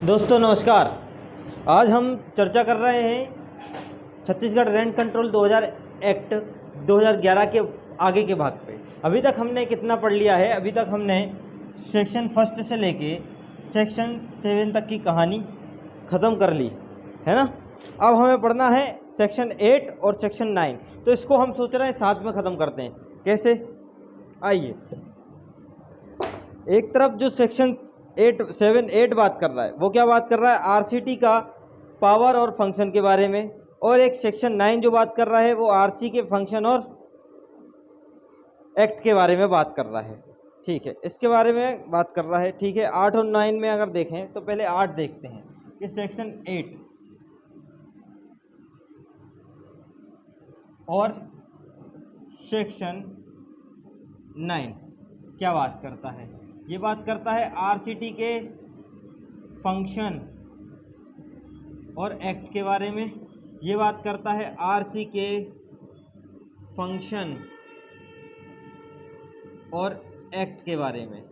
दोस्तों नमस्कार। आज हम चर्चा कर रहे हैं छत्तीसगढ़ रेंट कंट्रोल 2000 एक्ट 2011 के आगे के भाग पे। अभी तक हमने कितना पढ़ लिया है? अभी तक हमने सेक्शन फर्स्ट से लेके सेक्शन 7 तक की कहानी ख़त्म कर ली है ना। अब हमें पढ़ना है सेक्शन 8 और सेक्शन 9। तो इसको हम सोच रहे हैं साथ में ख़त्म करते हैं। कैसे? आइए, एक तरफ जो सेक्शन 8 बात कर रहा है वो क्या बात कर रहा है? आरसीटी का पावर और फंक्शन के बारे में। और एक सेक्शन 9 जो बात कर रहा है वो आरसी के फंक्शन और एक्ट के बारे में बात कर रहा है। ठीक है, इसके बारे में बात कर रहा है। ठीक है, 8 और 9 में अगर देखें तो पहले 8 देखते हैं कि सेक्शन 8 और सेक्शन 9 क्या बात करता है। ये बात करता है आरसीटी के फंक्शन और एक्ट के बारे में। ये बात करता है आरसी के फंक्शन और एक्ट के बारे में, है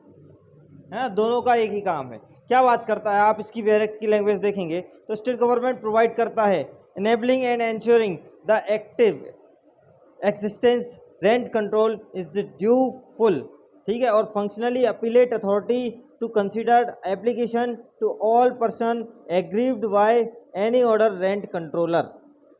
ना। दोनों का एक ही काम है। क्या बात करता है? आप इसकी डायरेक्ट की लैंग्वेज देखेंगे तो स्टेट गवर्नमेंट प्रोवाइड करता है enabling and ensuring the active existence rent control is the due full. ठीक है, और functionally appellate authority to consider application to all person aggrieved by any order rent controller,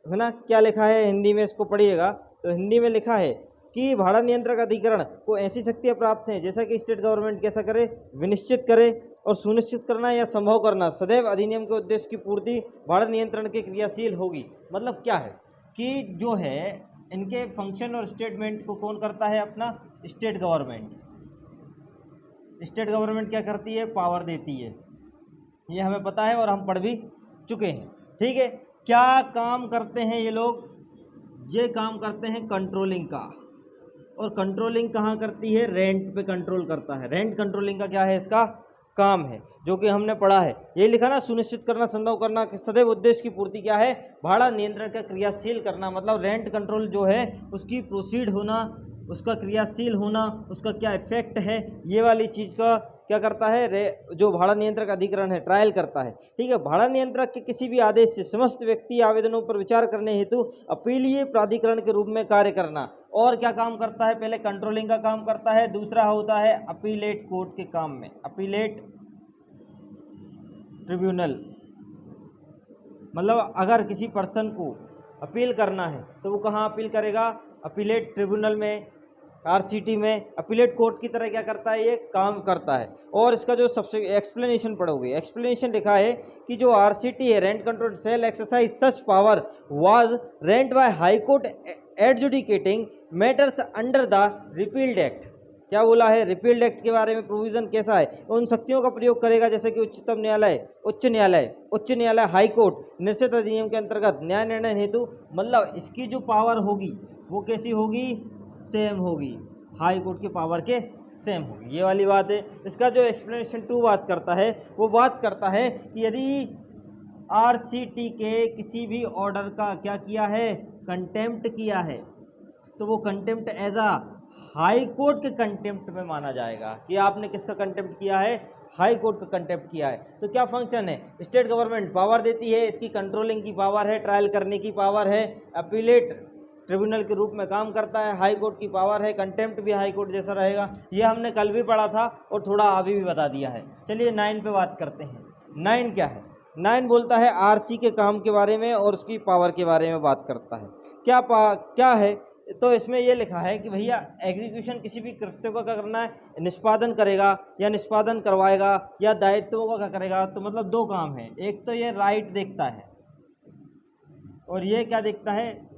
है ना। क्या लिखा है हिंदी में? इसको पढ़िएगा। तो हिंदी में लिखा है कि भाड़ा नियंत्रक अधिकरण को ऐसी शक्तियाँ प्राप्त हैं जैसा कि स्टेट गवर्नमेंट कैसा करे, विनिश्चित करे और सुनिश्चित करना या संभव करना सदैव अधिनियम के उद्देश्य की पूर्ति भाड़ा नियंत्रण के क्रियाशील होगी। मतलब क्या है कि जो है इनके फंक्शन और स्टेटमेंट को कौन करता है? अपना स्टेट गवर्नमेंट। स्टेट गवर्नमेंट क्या करती है? पावर देती है। ये हमें पता है और हम पढ़ भी चुके हैं। ठीक है, क्या काम करते हैं ये लोग? ये काम करते हैं कंट्रोलिंग का। और कंट्रोलिंग कहाँ करती है? रेंट पे कंट्रोल करता है। रेंट कंट्रोलिंग का क्या है? इसका काम है जो कि हमने पढ़ा है। ये लिखा ना, सुनिश्चित करना, संभव करना, सदैव उद्देश्य की पूर्ति क्या है? भाड़ा नियंत्रण का क्रियाशील करना। मतलब रेंट कंट्रोल जो है उसकी प्रोसीड होना, उसका क्रियाशील होना, उसका क्या इफेक्ट है, ये वाली चीज़ का क्या करता है? जो भाड़ा नियंत्रक अधिकरण है ट्रायल करता है। ठीक है, भाड़ा नियंत्रक के किसी भी आदेश से समस्त व्यक्ति आवेदनों पर विचार करने हेतु अपीलीय प्राधिकरण के रूप में कार्य करना। और क्या काम करता है? पहले कंट्रोलिंग का काम करता है, दूसरा होता है अपीलेट कोर्ट के काम में, अपीलेट ट्रिब्यूनल। मतलब अगर किसी पर्सन को अपील करना है तो वो कहाँ अपील करेगा? अपीलेट ट्रिब्यूनल में, आरसीटी में। अपीलेट कोर्ट की तरह क्या करता है? ये काम करता है। और इसका जो सबसे एक्सप्लेनेशन पढ़ोगे, एक्सप्लेनेशन लिखा है कि जो आरसीटी है, rent control cell exercise such power was rent by high court adjudicating matters under the repealed act. क्या बोला है? रिपील्ड एक्ट के बारे में प्रोविजन कैसा है? उन शक्तियों का प्रयोग करेगा जैसे कि उच्चतम न्यायालय, उच्च न्यायालय, हाई कोर्ट निश्चित अधिनियम के अंतर्गत न्याय निर्णय हेतु। मतलब इसकी जो पावर होगी वो कैसी होगी? सेम होगी, हाई कोर्ट की पावर के सेम होगी। ये वाली बात है। इसका जो एक्सप्लेनेशन 2 बात करता है वो बात करता है कि यदि आरसीटी के किसी भी ऑर्डर का क्या किया है? कंटेम्प्ट किया है, तो वो contempt as a high court के कंटेम्प्ट में माना जाएगा कि आपने किसका कंटेम्प्ट किया है? हाई कोर्ट का कंटेम्प्ट किया है। तो क्या फंक्शन है? स्टेट गवर्नमेंट पावर देती है, इसकी कंट्रोलिंग की पावर है, ट्रायल करने की पावर है, अपीलेट ट्रिब्यूनल के रूप में काम करता है, हाई कोर्ट की पावर है, कंटेम्प्ट भी हाई कोर्ट जैसा रहेगा। ये हमने कल भी पढ़ा था और थोड़ा अभी भी बता दिया है। चलिए 9 पे बात करते हैं। 9 क्या है? 9 बोलता है आरसी के काम के बारे में और उसकी पावर के बारे में बात करता है। क्या है? तो इसमें ये लिखा है कि भैया एग्जीक्यूशन किसी भी कृत्य को क्या करना है? निष्पादन करेगा या निष्पादन करवाएगा या दायित्वों को क्या करेगा? तो मतलब 2 काम है। एक तो ये राइट देखता है और ये क्या देखता है?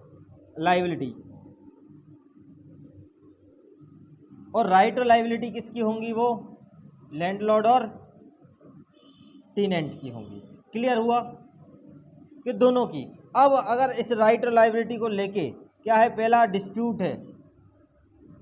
लाइबिलिटी। और राइट और लाइबिलिटी किसकी होंगी? वो लैंडलॉर्ड और टीनेंट की होंगी। क्लियर हुआ कि दोनों की। अब अगर इस राइट और लाइबिलिटी को लेके क्या है? पहला डिस्प्यूट है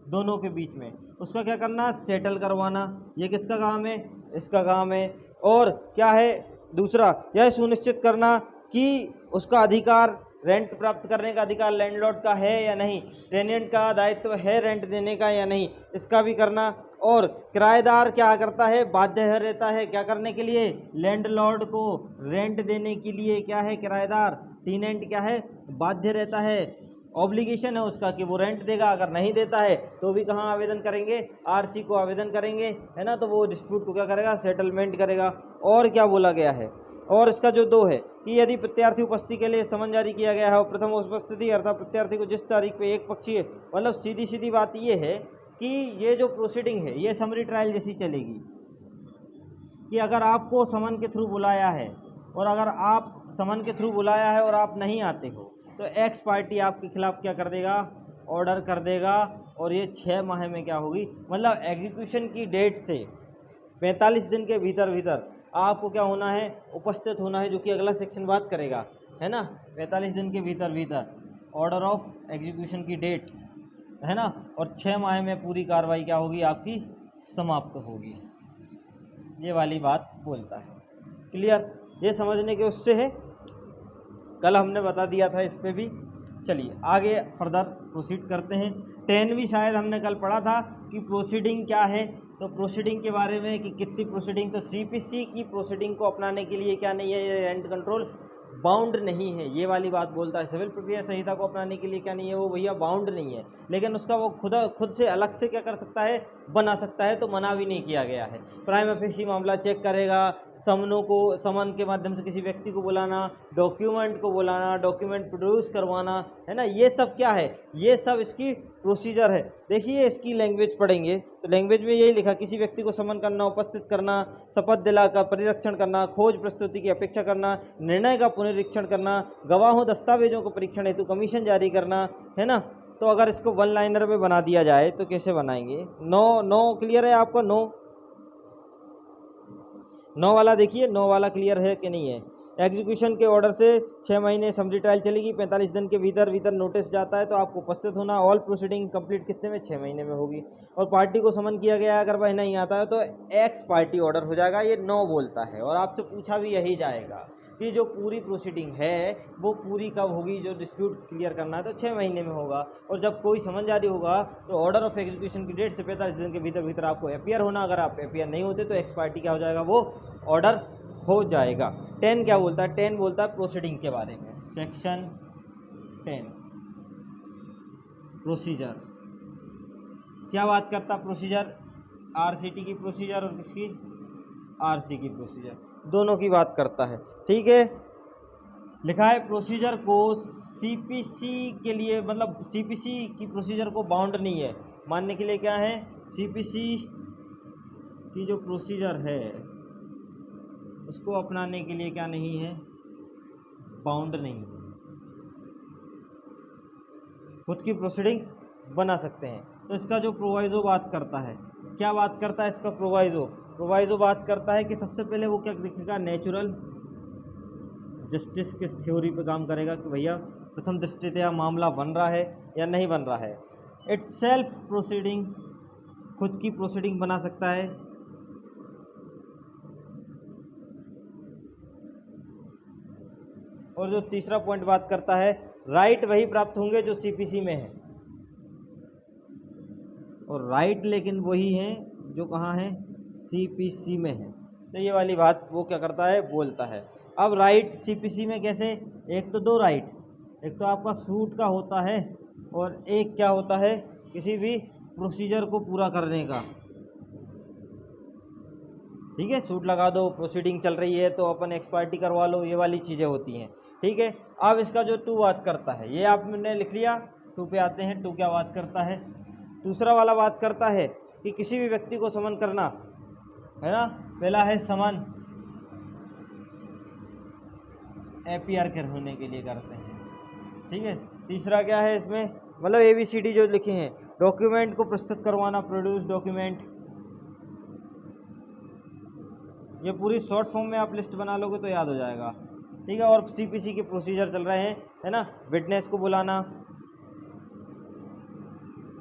दोनों के बीच में, उसका क्या करना? सेटल करवाना। ये किसका काम है? इसका काम है। और क्या है दूसरा? यह सुनिश्चित करना कि उसका अधिकार, रेंट प्राप्त करने का अधिकार लैंडलॉर्ड का है या नहीं, टेनेंट का दायित्व है रेंट देने का या नहीं, इसका भी करना। और किराएदार क्या करता है, बाध्य रहता है क्या करने के लिए, लैंडलॉर्ड को रेंट देने के लिए क्या है, किराएदार टेनेंट क्या है, बाध्य रहता है, ऑब्लिगेशन है उसका कि वो रेंट देगा। अगर नहीं देता है तो भी कहाँ आवेदन करेंगे, आरसी को आवेदन करेंगे, है ना। तो वो डिस्प्यूट को क्या करेगा, सेटलमेंट करेगा। और क्या बोला गया है, और इसका जो 2 है कि यदि प्रत्यार्थी उपस्थिति के लिए समन जारी किया गया है और प्रथम उपस्थिति अर्थात प्रत्यार्थी को जिस तारीख पे एक पक्षीय, मतलब सीधी सीधी बात ये है कि ये जो प्रोसीडिंग है ये समरी ट्रायल जैसी चलेगी कि अगर आपको समन के थ्रू बुलाया है और अगर आप समन के थ्रू बुलाया है और आप नहीं आते हो तो एक्स पार्टी आपके खिलाफ क्या कर देगा, ऑर्डर कर देगा। और ये 6 माह में क्या होगी, मतलब एग्जीक्यूशन की डेट से 45 दिन के भीतर भीतर आपको क्या होना है, उपस्थित होना है, जो कि अगला सेक्शन बात करेगा, है ना। 45 दिन के भीतर भीतर ऑर्डर ऑफ एग्जीक्यूशन की डेट, है ना। और 6 माह में पूरी कार्रवाई क्या होगी, आपकी समाप्त होगी। ये वाली बात बोलता है। क्लियर, ये समझने के उससे है, कल हमने बता दिया था इस पे भी। चलिए आगे फर्दर प्रोसीड करते हैं। 10वीं शायद हमने कल पढ़ा था कि प्रोसीडिंग क्या है। तो प्रोसीडिंग के बारे में कि कितनी प्रोसीडिंग, तो सीपीसी की प्रोसीडिंग को अपनाने के लिए क्या नहीं है, ये रेंट कंट्रोल बाउंड नहीं है। ये वाली बात बोलता है। सिविल प्रक्रिया संहिता को अपनाने के लिए क्या नहीं है, वो भैया बाउंड नहीं है, लेकिन उसका वो खुद से अलग से क्या कर सकता है, बना सकता है। तो मना भी नहीं किया गया है। प्राइम ऑफिशियल मामला चेक करेगा, समनों को, समन के माध्यम से किसी व्यक्ति को बुलाना, डॉक्यूमेंट को बुलाना, डॉक्यूमेंट प्रोड्यूस करवाना, है ना, ये सब क्या है, ये सब इसकी प्रोसीजर है। देखिए इसकी लैंग्वेज पढ़ेंगे तो लैंग्वेज में यही लिखा, किसी व्यक्ति को समन करना, उपस्थित करना, शपथ दिलाकर परिरक्षण करना, खोज प्रस्तुति की अपेक्षा करना, निर्णय का पुनरीक्षण करना, गवाहों दस्तावेजों को परीक्षण हेतु कमीशन जारी करना, है ना। तो अगर इसको 1 लाइनर में बना दिया जाए तो कैसे बनाएंगे, नो क्लियर है आपको, नो वाला देखिए, नो वाला क्लियर है कि नहीं है। एग्जीक्यूशन के ऑर्डर से 6 महीने समरी ट्रायल चलेगी, 45 दिन के भीतर भीतर नोटिस जाता है तो आपको उपस्थित होना। ऑल प्रोसीडिंग कंप्लीट कितने में, 6 महीने में होगी। और पार्टी को समन किया गया है, अगर वह नहीं आता है तो एक्स पार्टी ऑर्डर हो जाएगा। ये नो बोलता है। और आपसे पूछा भी यही जाएगा कि जो पूरी प्रोसीडिंग है वो पूरी कब होगी, जो डिस्प्यूट क्लियर करना है तो 6 महीने में होगा। और जब कोई समन जारी होगा तो ऑर्डर ऑफ एग्जीक्यूशन की डेट से 45 दिन के भीतर भीतर आपको अपियर होना। अगर आप अपियर नहीं होते तो एक्स पार्टी क्या हो जाएगा, वो ऑर्डर हो जाएगा। 10 क्या बोलता है, 10 बोलता है प्रोसीडिंग के बारे में। सेक्शन 10 प्रोसीजर क्या बात करता, प्रोसीजर आरसीटी की प्रोसीजर और किसकी, आरसी की प्रोसीजर, दोनों की बात करता है। ठीक है, लिखा है प्रोसीजर को सीपीसी के लिए, मतलब सीपीसी की प्रोसीजर को बाउंड नहीं है मानने के लिए। क्या है, सीपीसी की जो प्रोसीजर है उसको अपनाने के लिए क्या नहीं है, बाउंड नहीं है, खुद की प्रोसीडिंग बना सकते हैं। तो इसका जो प्रोवाइजो बात करता है, क्या बात करता है इसका प्रोवाइजो बात करता है कि सबसे पहले वो क्या दिखेगा, नेचुरल जस्टिस के थ्योरी पे काम करेगा कि भैया प्रथम दृष्टया मामला बन रहा है या नहीं बन रहा है। इट्स सेल्फ प्रोसीडिंग, खुद की प्रोसीडिंग बना सकता है। और जो तीसरा पॉइंट बात करता है, राइट वही प्राप्त होंगे जो सीपीसी में है, और राइट लेकिन वही हैं जो कहाँ हैं, सीपीसी में है। तो ये वाली बात वो क्या करता है, बोलता है। अब राइट सीपीसी में कैसे, एक तो 2 राइट, एक तो आपका सूट का होता है और एक क्या होता है, किसी भी प्रोसीजर को पूरा करने का। ठीक है, सूट लगा दो, प्रोसीडिंग चल रही है तो अपन एक्सपार्टी करवा लो, ये वाली चीज़ें होती हैं। ठीक है, अब इसका जो 2 बात करता है, ये आपने लिख लिया। 2 पे आते हैं, 2 क्या बात करता है, दूसरा वाला बात करता है कि किसी भी व्यक्ति को समन करना, है ना। पहला है समन एपीआर कर होने के लिए करते हैं। ठीक है, तीसरा क्या है इसमें, मतलब ABCD जो लिखे हैं, डॉक्यूमेंट को प्रस्तुत करवाना, प्रोड्यूस डॉक्यूमेंट। ये पूरी शॉर्ट फॉर्म में आप लिस्ट बना लोगे तो याद हो जाएगा। ठीक है, और सीपीसी के प्रोसीजर चल रहे हैं, है ना। विटनेस को बुलाना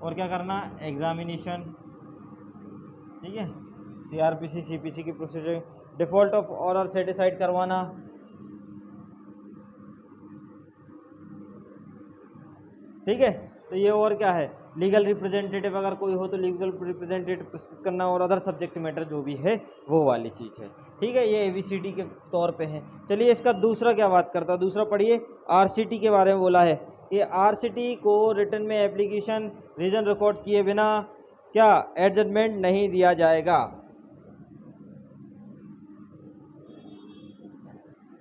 और क्या करना, एग्जामिनेशन। ठीक है, सीआरपीसी सीपीसी की procedure, default of order set aside करवाना। ठीक है, तो ये और क्या है, लीगल रिप्रेजेंटेटिव अगर कोई हो तो लीगल रिप्रेजेंटेटिव प्रस्तुत करना, और अदर सब्जेक्ट मैटर जो भी है वो वाली चीज़ है। ठीक है, ये ABCD के तौर पे है। चलिए इसका दूसरा क्या बात करता है, दूसरा पढ़िए। RCT के बारे में बोला है कि RCT को रिटर्न में एप्लीकेशन रीजन रिकॉर्ड किए बिना क्या एडजमेंट नहीं दिया जाएगा।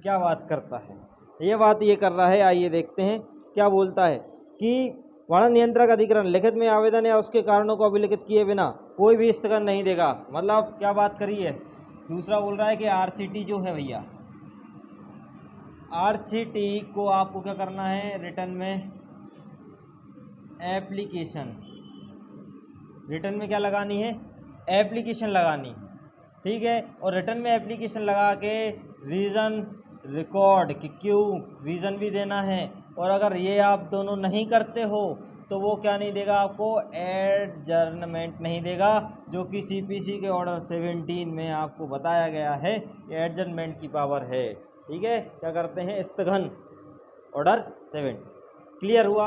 क्या बात करता है, ये बात ये कर रहा है। आइए देखते हैं क्या बोलता है कि वाणिज्य नियंत्रक अधिकरण लिखित में आवेदन या उसके कारणों को अभिलिखित किए बिना कोई भी स्थगन नहीं देगा। मतलब क्या बात करी है, दूसरा बोल रहा है कि RCT जो है भैया, RCT को आपको क्या करना है, रिटर्न में एप्लीकेशन, रिटर्न में क्या लगानी है, एप्लीकेशन लगानी, ठीक है। और रिटर्न में एप्लीकेशन लगा के रीज़न रिकॉर्ड कि क्यों, रीज़न भी देना है। और अगर ये आप दोनों नहीं करते हो तो वो क्या नहीं देगा आपको, एडजर्नमेंट नहीं देगा, जो कि CPC के ऑर्डर 17 में आपको बताया गया है कि एडजर्नमेंट की पावर है। ठीक है, क्या करते हैं, स्थगन, ऑर्डर 7। क्लियर हुआ,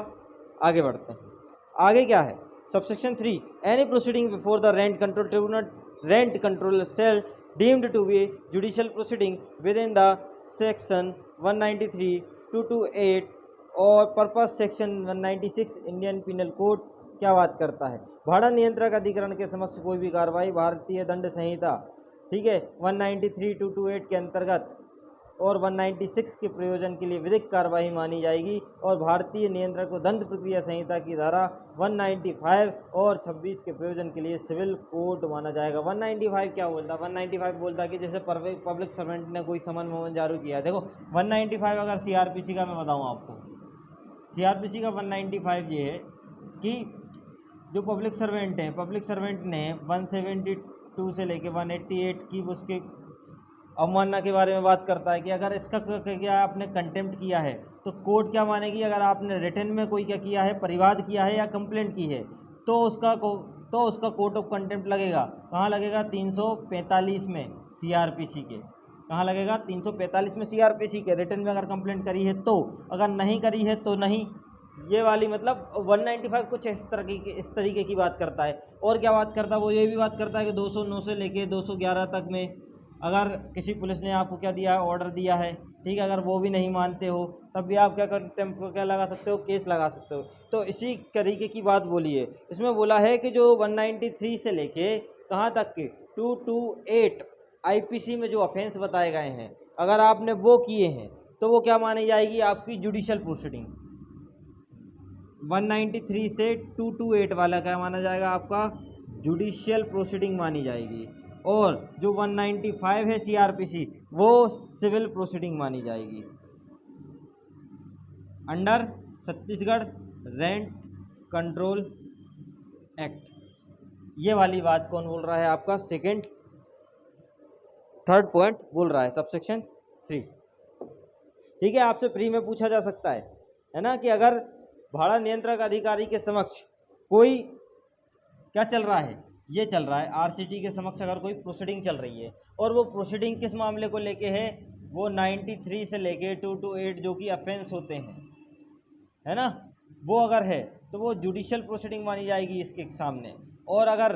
आगे बढ़ते हैं। आगे क्या है, subsection 3, any proceeding before the rent control tribunal, rent control cell deemed to be judicial proceeding within the section 193, 228 और purpose section 196 Indian penal code क्या बात करता है, भाड़ा नियंत्रक अधिकरण के समक्ष कोई भी कार्रवाई भारतीय दंड संहिता, ठीक है, 193, 228 के अंतर्गत और 196 के प्रयोजन के लिए विधिक कार्रवाई मानी जाएगी, और भारतीय नियंत्रक को दंड प्रक्रिया संहिता की धारा 195 और 26 के प्रयोजन के लिए सिविल कोड माना जाएगा। 195 क्या बोलता है, 195 बोलता है कि जैसे पब्लिक सर्वेंट ने कोई समन वमन जारी किया है। देखो 195 अगर CRPC का मैं बताऊँ आपको, CRPC का 195 ये है कि जो पब्लिक सर्वेंट है, पब्लिक सर्वेंट ने 172 से लेके 188 की उसके अवमानना के बारे में बात करता है कि अगर इसका क्या आपने कंटेम्प्ट किया है तो कोर्ट क्या मानेगी, अगर आपने रिटर्न में कोई क्या किया है, परिवाद किया है या कंप्लेंट की है तो उसका कोर्ट ऑफ कंटेम्प्ट लगेगा। कहाँ लगेगा, 345 में CRPC के, कहाँ लगेगा, 345 में CRPC के। रिटर्न में अगर कंप्लेंट करी है तो, अगर नहीं करी है तो नहीं। ये वाली मतलब 195 कुछ इस तरीके की बात करता है। और क्या बात करता है, वो ये भी बात करता है कि 209 से लेके 211 तक में अगर किसी पुलिस ने आपको क्या दिया है, ऑर्डर दिया है, ठीक है, अगर वो भी नहीं मानते हो तब भी आप क्या लगा सकते हो, केस लगा सकते हो। तो इसी तरीके की बात बोली है। इसमें बोला है कि जो 193 से लेके कहाँ तक के 228 IPC में जो ऑफेंस बताए गए हैं, अगर आपने वो किए हैं तो वो क्या मानी जाएगी, आपकी जुडिशियल प्रोसीडिंग। 193 से 228 वाला क्या माना जाएगा, आपका जुडिशियल प्रोसीडिंग मानी जाएगी। और जो 195 है CRPC वो सिविल प्रोसीडिंग मानी जाएगी under Chhattisgarh rent control act. ये वाली बात कौन बोल रहा है, आपका थर्ड पॉइंट बोल रहा है, सबसेक्शन 3। ठीक है, आपसे प्री में पूछा जा सकता है ना, कि अगर भाड़ा नियंत्रक अधिकारी के समक्ष कोई क्या चल रहा है, ये चल रहा है RCT के समक्ष अगर कोई प्रोसीडिंग चल रही है, और वो प्रोसीडिंग किस मामले को लेके है, वो 93 से लेके 228 जो कि अफेंस होते हैं, है ना, वो अगर है तो वो जुडिशियल प्रोसीडिंग मानी जाएगी इसके सामने। और अगर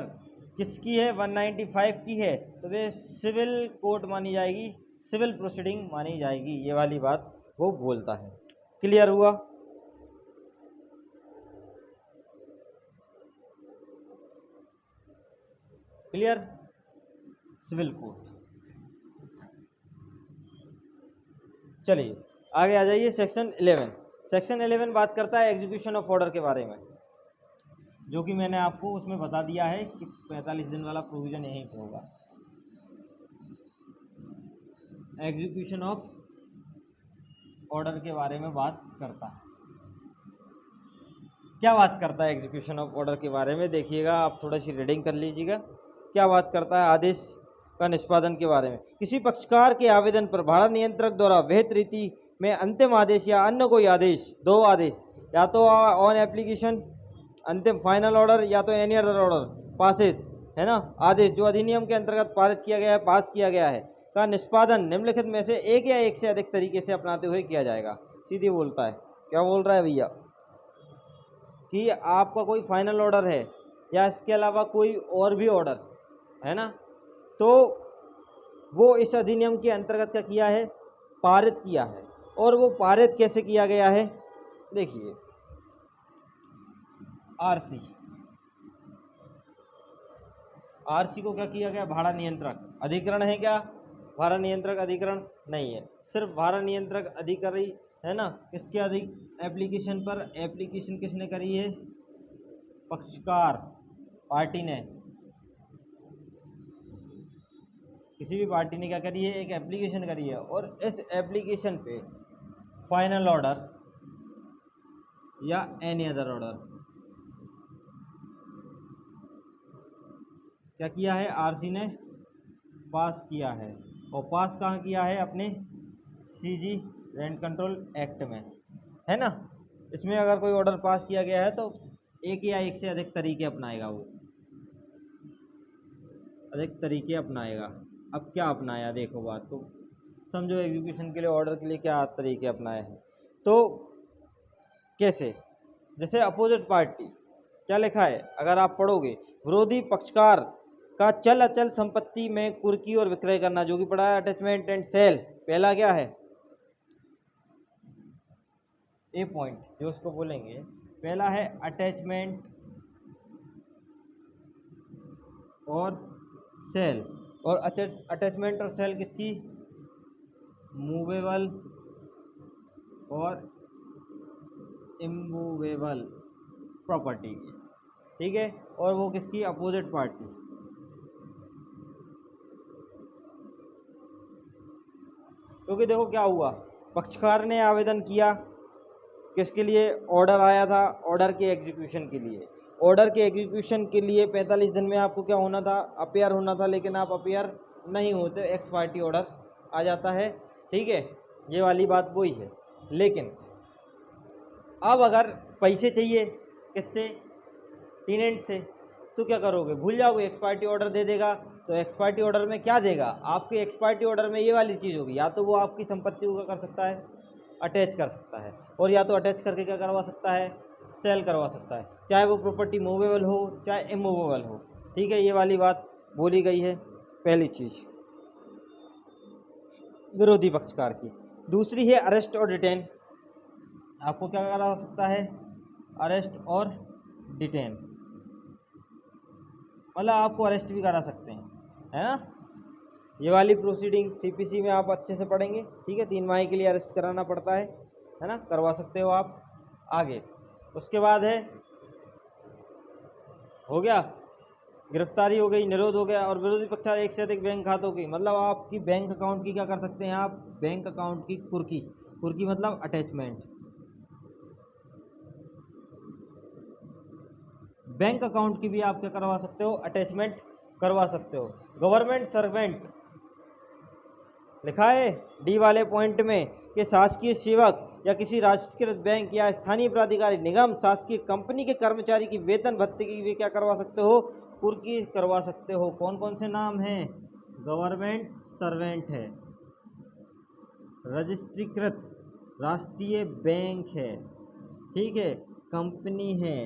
किसकी है, 195 की है, तो वे सिविल कोर्ट मानी जाएगी, सिविल प्रोसीडिंग मानी जाएगी। ये वाली बात वो बोलता है। क्लियर हुआ, क्लियर, सिविल कोर्ट। चलिए आगे आ जाइए, सेक्शन 11। सेक्शन 11 बात करता है एग्जीक्यूशन ऑफ ऑर्डर के बारे में, जो कि मैंने आपको उसमें बता दिया है कि 45 दिन वाला प्रोविज़न यहीं पे होगा। एग्जीक्यूशन ऑफ ऑर्डर के बारे में बात करता है। क्या बात करता है एग्जीक्यूशन ऑफ ऑर्डर के बारे में, देखिएगा आप थोड़ा सी रीडिंग कर लीजिएगा। क्या बात करता है, आदेश का निष्पादन के बारे में। किसी पक्षकार के आवेदन पर भाड़ा नियंत्रक द्वारा विहित रीति में अंतिम आदेश या अन्य कोई आदेश, दो आदेश, या तो ऑन एप्लीकेशन अंतिम फाइनल ऑर्डर, या तो एनी अदर ऑर्डर पासेस, है ना, आदेश जो अधिनियम के अंतर्गत पारित किया गया है, पास किया गया है, का निष्पादन निम्नलिखित में से एक या एक से अधिक तरीके से अपनाते हुए किया जाएगा। सीधी बोलता है, क्या बोल रहा है भैया, कि आपका कोई फाइनल ऑर्डर है या इसके अलावा कोई और भी ऑर्डर है ना, तो वो इस अधिनियम के अंतर्गत क्या किया है, पारित किया है। और वो पारित कैसे किया गया है, देखिए आरसी को क्या किया गया, भाड़ा नियंत्रक अधिकरण है क्या, भाड़ा नियंत्रक अधिकरण नहीं है, सिर्फ भाड़ा नियंत्रक अधिकारी है ना, किसके अधिक एप्लीकेशन पर, एप्लीकेशन किसने करी है, पक्षकार पार्टी ने, किसी भी पार्टी ने क्या करी है, एक एप्लीकेशन करी है, और इस एप्लीकेशन पे फाइनल ऑर्डर या एनी अदर ऑर्डर क्या किया है, आरसी ने पास किया है। और पास कहाँ किया है, अपने सीजी रेंट कंट्रोल एक्ट में, है ना। इसमें अगर कोई ऑर्डर पास किया गया है तो एक या एक से अधिक तरीके अपनाएगा, वो अधिक तरीके अपनाएगा। अब क्या अपनाया, देखो बात को समझो, एग्जीक्यूशन के लिए ऑर्डर के लिए क्या तरीके अपनाए हैं। तो कैसे, जैसे अपोजिट पार्टी क्या लिखा है, अगर आप पढ़ोगे, विरोधी पक्षकार का चल अचल संपत्ति में कुर्की और विक्रय करना, जो कि पढ़ा है अटैचमेंट एंड सेल। पहला क्या है, ए पॉइंट जो उसको बोलेंगे, पहला है अटैचमेंट और सेल। और अटैचमेंट और सेल किसकी, मूवेबल और इमूवेबल प्रॉपर्टी की, ठीक है। और वो किसकी, अपोजिट पार्टी। क्योंकि देखो क्या हुआ, पक्षकार ने आवेदन किया, किसके लिए, ऑर्डर आया था, ऑर्डर के एग्जीक्यूशन के लिए। ऑर्डर के एग्जीक्यूशन के लिए 45 दिन में आपको क्या होना था, अपेयर होना था, लेकिन आप अपेयर नहीं होते, एक्स पार्टी ऑर्डर आ जाता है, ठीक है। ये वाली बात वही है। लेकिन अब अगर पैसे चाहिए किससे, टेनेंट से, तो क्या करोगे, भूल जाओगे, एक्स पार्टी ऑर्डर दे देगा। तो एक्स पार्टी ऑर्डर में क्या देगा, आपके एक्स पार्टी ऑर्डर में ये वाली चीज़ होगी, या तो वो आपकी संपत्ति को क्या कर सकता है, अटैच कर सकता है, और या तो अटैच करके क्या करवा सकता है, सेल करवा सकता है, चाहे वो प्रॉपर्टी मूवेबल हो चाहे इमूवेबल हो, ठीक है। ये वाली बात बोली गई है, पहली चीज़ विरोधी पक्षकार की। दूसरी है अरेस्ट और डिटेन, आपको क्या करा सकता है, अरेस्ट और डिटेन, मतलब आपको अरेस्ट भी करा सकते हैं, है ना। ये वाली प्रोसीडिंग सीपीसी में आप अच्छे से पढ़ेंगे, ठीक है। 3 माह के लिए अरेस्ट कराना पड़ता है ना, करवा सकते हो आप। आगे उसके बाद है, हो गया गिरफ्तारी हो गई, निरोध हो गया। और विरोधी पक्षकार एक से अधिक बैंक खातों की, मतलब आपकी बैंक अकाउंट की क्या कर सकते हैं आप, बैंक अकाउंट की कुर्की, कुर्की मतलब अटैचमेंट, बैंक अकाउंट की भी आप क्या करवा सकते हो, अटैचमेंट करवा सकते हो। गवर्नमेंट सर्वेंट लिखा है डी वाले पॉइंट में कि शासकीय सेवक या किसी राष्ट्रीयकृत बैंक या स्थानीय प्राधिकारी निगम शासकीय कंपनी के कर्मचारी की वेतन भत्ते की भी क्या करवा सकते हो, कुर्की करवा सकते हो। कौन कौन से नाम हैं, गवर्नमेंट सर्वेंट है, रजिस्ट्रीकृत राष्ट्रीय बैंक है, ठीक है, कंपनी है,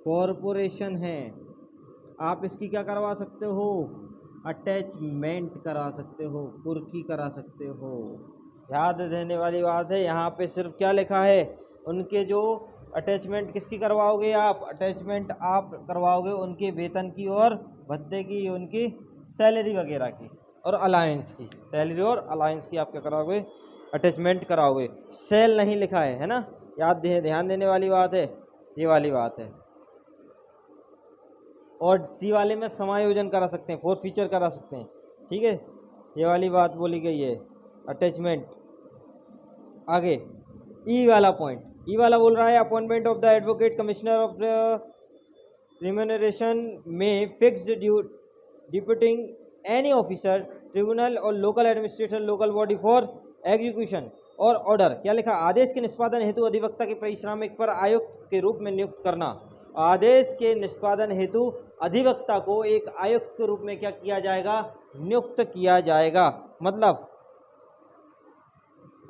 कॉरपोरेशन है, आप इसकी क्या करवा सकते हो, अटैचमेंट करा सकते हो, कुर्की करा सकते हो। याद देने वाली बात है, यहाँ पे सिर्फ क्या लिखा है, उनके जो अटैचमेंट किसकी करवाओगे आप, अटैचमेंट आप करवाओगे उनके वेतन की और भत्ते की, उनकी सैलरी वगैरह की और अलायंस की, सैलरी और अलायंस की आप क्या कराओगे, अटैचमेंट कराओगे। सेल नहीं लिखा है ना, ध्यान देने वाली बात है, ये वाली बात है। और सी वाले में समायोजन करा सकते हैं, फोर फीचर करा सकते हैं, ठीक है। ये वाली बात बोली गई है, अटैचमेंट। आगे ई वाला पॉइंट, ई वाला बोल रहा है appointment of the advocate commissioner of remuneration में फिक्स्ड डिप्यूटिंग एनी ऑफिसर ट्रिब्यूनल और local administration local body for execution और ऑर्डर। क्या लिखा, आदेश के निष्पादन हेतु अधिवक्ता के परिश्रमिक पर आयुक्त के रूप में नियुक्त करना। आदेश के निष्पादन हेतु अधिवक्ता को एक आयुक्त के रूप में क्या किया जाएगा, नियुक्त किया जाएगा। मतलब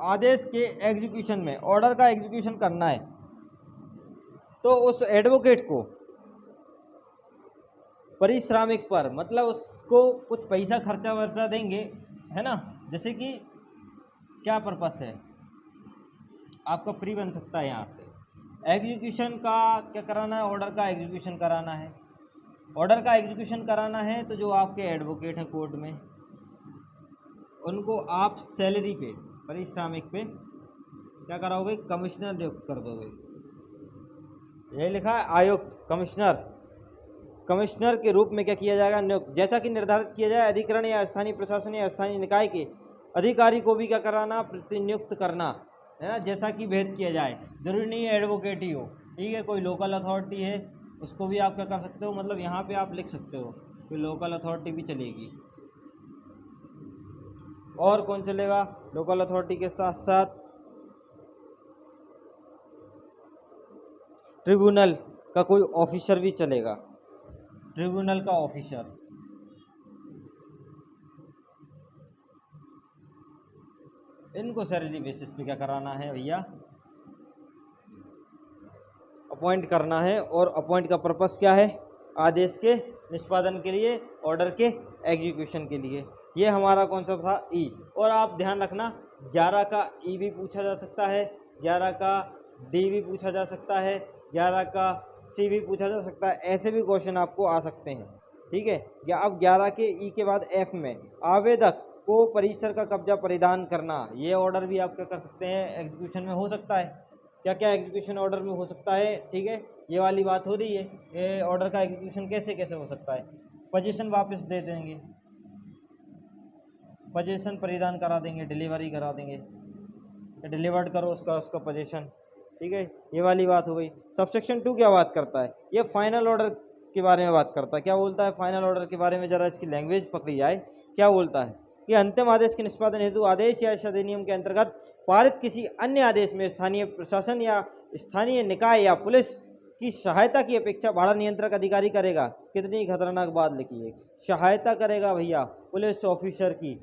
आदेश के एग्जीक्यूशन में, ऑर्डर का एग्जीक्यूशन करना है तो उस एडवोकेट को पारिश्रमिक पर, मतलब उसको कुछ पैसा खर्चा वर्चा देंगे, है ना। जैसे कि क्या पर्पस है, आपका फ्री बन सकता है यहाँ से। एग्जीक्यूशन का क्या कराना है, ऑर्डर का एग्जीक्यूशन कराना है। ऑर्डर का एग्जीक्यूशन कराना है तो जो आपके एडवोकेट हैं कोर्ट में, उनको आप सैलरी पे, पारिश्रमिक पे क्या कराओगे, कमिश्नर नियुक्त कर दोगे। यही लिखा है आयुक्त, कमिश्नर। कमिश्नर के रूप में क्या किया जाएगा, नियुक्त। जैसा कि निर्धारित किया जाए, अधिकरण या स्थानीय प्रशासन या स्थानीय निकाय के अधिकारी को भी क्या कराना, प्रतिनियुक्त करना, है ना। जैसा कि भेद किया जाए, जरूरी नहीं है एडवोकेट ही हो, ठीक है। कोई लोकल अथॉरिटी है, उसको भी आप क्या कर सकते हो, मतलब यहाँ पे आप लिख सकते हो कि लोकल अथॉरिटी भी चलेगी। और कौन चलेगा लोकल अथॉरिटी के साथ साथ, ट्रिब्यूनल का कोई ऑफिसर भी चलेगा, ट्रिब्यूनल का ऑफिसर। इनको सैलरी बेसिस पे क्या कराना है भैया, अपॉइंट करना है। और अपॉइंट का पर्पस क्या है, आदेश के निष्पादन के लिए, ऑर्डर के एग्जीक्यूशन के लिए। ये हमारा कौन सा था, ई। और आप ध्यान रखना 11 का ई भी पूछा जा सकता है, 11 का डी भी पूछा जा सकता है, 11 का सी भी पूछा जा सकता है। ऐसे भी क्वेश्चन आपको आ सकते हैं, ठीक है। या अब 11 के ई के बाद एफ में, आवेदक को परिसर का कब्जा परिधान करना, ये ऑर्डर भी आप क्या कर सकते हैं, एग्जीक्यूशन में हो सकता है। क्या क्या एग्जीक्यूशन ऑर्डर में हो सकता है, ठीक है। ये वाली बात हो रही है, ये ऑर्डर का एग्जीक्यूशन कैसे कैसे हो सकता है। पोजीशन वापस दे देंगे, पोजीशन परिधान करा देंगे, डिलीवरी करा देंगे, डिलीवर्ड करो उसका पोजीशन, ठीक है। ये वाली बात हो गई। सबसेक्शन 2 क्या बात करता है, ये फाइनल ऑर्डर के बारे में बात करता है। क्या बोलता है फाइनल ऑर्डर के बारे में, जरा इसकी लैंग्वेज पकड़ी जाए। क्या बोलता है कि अंतिम आदेश के निष्पादन हेतु आदेश या इस अधिनियम के अंतर्गत पारित किसी अन्य आदेश में स्थानीय प्रशासन या स्थानीय निकाय या पुलिस की सहायता की अपेक्षा भाड़ा नियंत्रक अधिकारी करेगा। कितनी खतरनाक बात लिखी है, सहायता करेगा भैया पुलिस ऑफिसर की।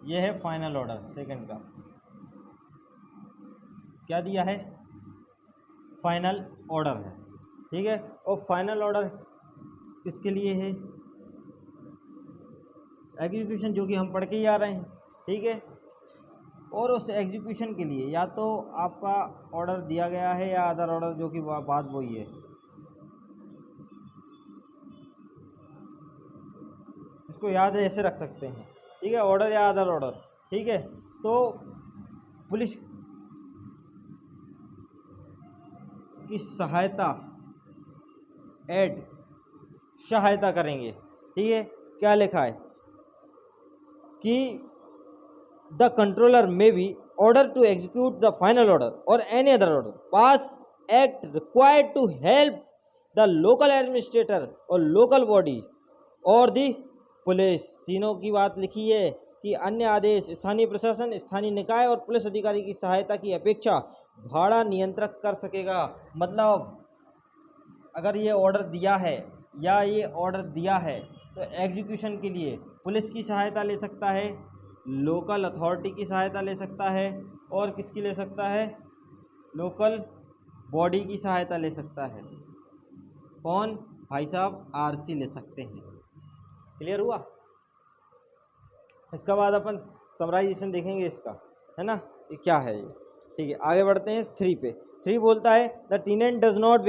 यह है फाइनल ऑर्डर सेकंड का, क्या दिया है, फाइनल ऑर्डर है, ठीक है। और फाइनल ऑर्डर किसके लिए है, एग्जीक्यूशन, जो कि हम पढ़ के ही आ रहे हैं, ठीक है। और उस एग्जीक्यूशन के लिए या तो आपका ऑर्डर दिया गया है या अदर ऑर्डर, जो कि बात वही है। इसको याद ऐसे रख सकते हैं, ठीक है, ऑर्डर या अदर ऑर्डर, ठीक है। तो पुलिस की सहायता, एड सहायता करेंगे, ठीक है। क्या लिखा है कि the controller may be order to execute the final order or any other order pass act required to help the local administrator or local body or the police. तीनों की बात लिखी है कि अन्य आदेश स्थानीय प्रशासन, स्थानीय निकाय और पुलिस अधिकारी की सहायता की अपेक्षा भाड़ा नियंत्रक कर सकेगा। मतलब अगर ये ऑर्डर दिया है या ये ऑर्डर दिया है तो एग्जीक्यूशन के लिए पुलिस की सहायता ले सकता है, लोकल अथॉरिटी की सहायता ले सकता है, और किसकी ले सकता है, लोकल बॉडी की सहायता ले सकता है। कौन भाई साहब, आरसी ले सकते हैं। क्लियर हुआ। इसका बाद अपन समराइजेशन देखेंगे इसका, है ना, ये क्या है ये, ठीक है। आगे बढ़ते हैं 3 पे। 3 बोलता है the tenant does not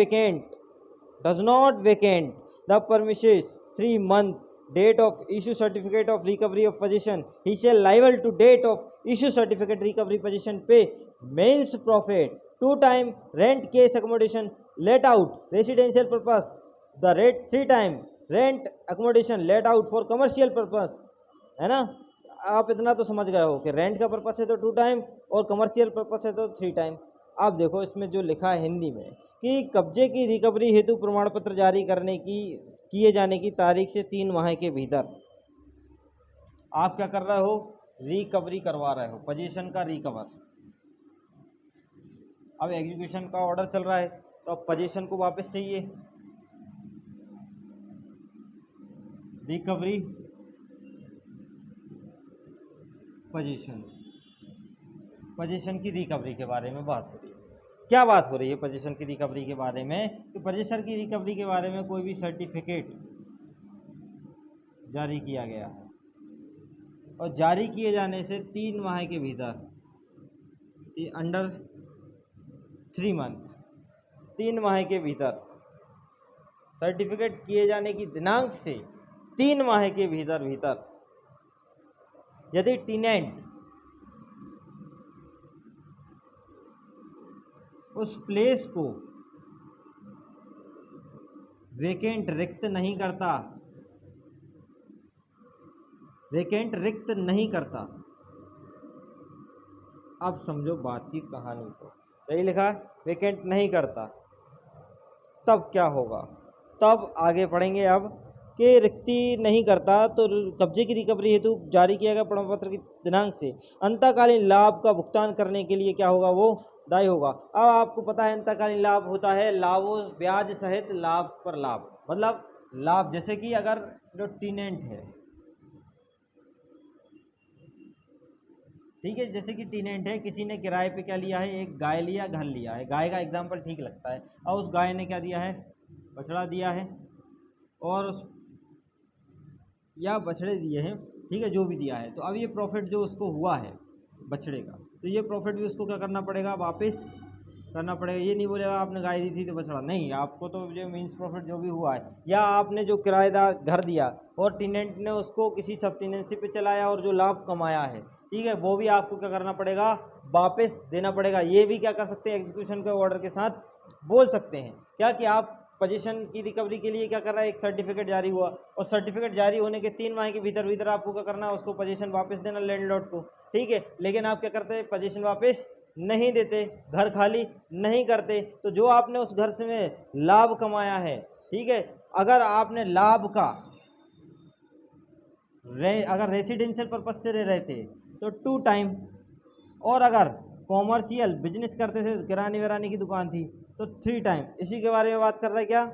vacate the premises 3 month date of issue certificate of recovery of possession, he shall liable to date of issue certificate recovery possession pay means profit 2 time rent case accommodation let out residential purpose the rate 3 time rent accommodation let out for commercial purpose, है ना। आप इतना तो समझ गए हो कि rent का पर्पस है तो 2 टाइम और कमर्शियल पर्पस है तो 3 टाइम। आप देखो इसमें जो लिखा है हिंदी में कि कब्जे की रिकवरी हेतु प्रमाण पत्र जारी करने की किए जाने की तारीख से 3 माह के भीतर आप क्या कर रहे हो, रिकवरी करवा रहे हो, पोजीशन का रिकवर। अब एग्जीक्यूशन का ऑर्डर चल रहा है तो अब पोजीशन को वापस चाहिए, पोजीशन की रिकवरी के बारे में बात हो रही है। क्या बात हो रही है पोजीशन की रिकवरी के बारे में? कि पोजीशन की रिकवरी के बारे में कोई भी सर्टिफिकेट जारी किया गया है और जारी किए जाने से 3 माह के भीतर, अंडर 3 मंथ, 3 माह के भीतर सर्टिफिकेट किए जाने की दिनांक से 3 माह के भीतर यदि टेनेंट उस प्लेस को वेकेंट रिक्त नहीं करता, अब समझो बात की कहानी को। यही लिखा है वेकेंट नहीं करता, तब क्या होगा? तब आगे पढ़ेंगे अब कि रिक्ति नहीं करता तो कब्जे की रिकवरी हेतु जारी किया गया प्रमाण पत्र की दिनांक से अंतकालीन लाभ का भुगतान करने के लिए क्या होगा? वो दायी होगा। अब आपको पता है अंतकालीन लाभ होता है लाभ ब्याज सहित लाभ पर लाभ, मतलब लाभ जैसे कि अगर जो टेनेंट है, ठीक है, जैसे कि टेनेंट है, किसी ने किराए पे क्या लिया है? एक गाय लिया, घर लिया है। गाय का एग्जाम्पल ठीक लगता है। और उस गाय ने क्या दिया है? बछड़ा दिया है, और उस या बछड़े दिए हैं, ठीक है, जो भी दिया है। तो अब ये प्रॉफिट जो उसको हुआ है बछड़े का, तो ये प्रॉफिट भी उसको क्या करना पड़ेगा? वापस करना पड़ेगा। ये नहीं बोलेगा आपने गाय दी थी तो बछड़ा, नहीं, आपको तो जो मीन्स प्रॉफिट जो भी हुआ है, या आपने जो किराएदार घर दिया और टेनेंट ने उसको किसी सब टेनेंसी पे चलाया और जो लाभ कमाया है, ठीक है, वो भी आपको क्या करना पड़ेगा? वापस देना पड़ेगा। ये भी क्या कर सकते हैं? एग्जीक्यूशन के ऑर्डर के साथ बोल सकते हैं क्या कि आप पोजीशन की रिकवरी के लिए क्या कर रहा है? एक सर्टिफिकेट जारी हुआ और सर्टिफिकेट जारी होने के 3 माह के भीतर आपको क्या करना है? उसको पोजीशन वापस देना लैंडलॉर्ड को, ठीक है। लेकिन आप क्या करते हैं? पोजीशन वापस नहीं देते, घर खाली नहीं करते। तो जो आपने उस घर से में लाभ कमाया है, ठीक है, अगर आपने लाभ का अगर रेसिडेंशियल पर्पज से रहे थे तो 2 टाइम, और अगर कॉमर्शियल बिजनेस करते थे, किराने विराने की दुकान थी, तो 3 टाइम। इसी के बारे में बात कर रहा है क्या?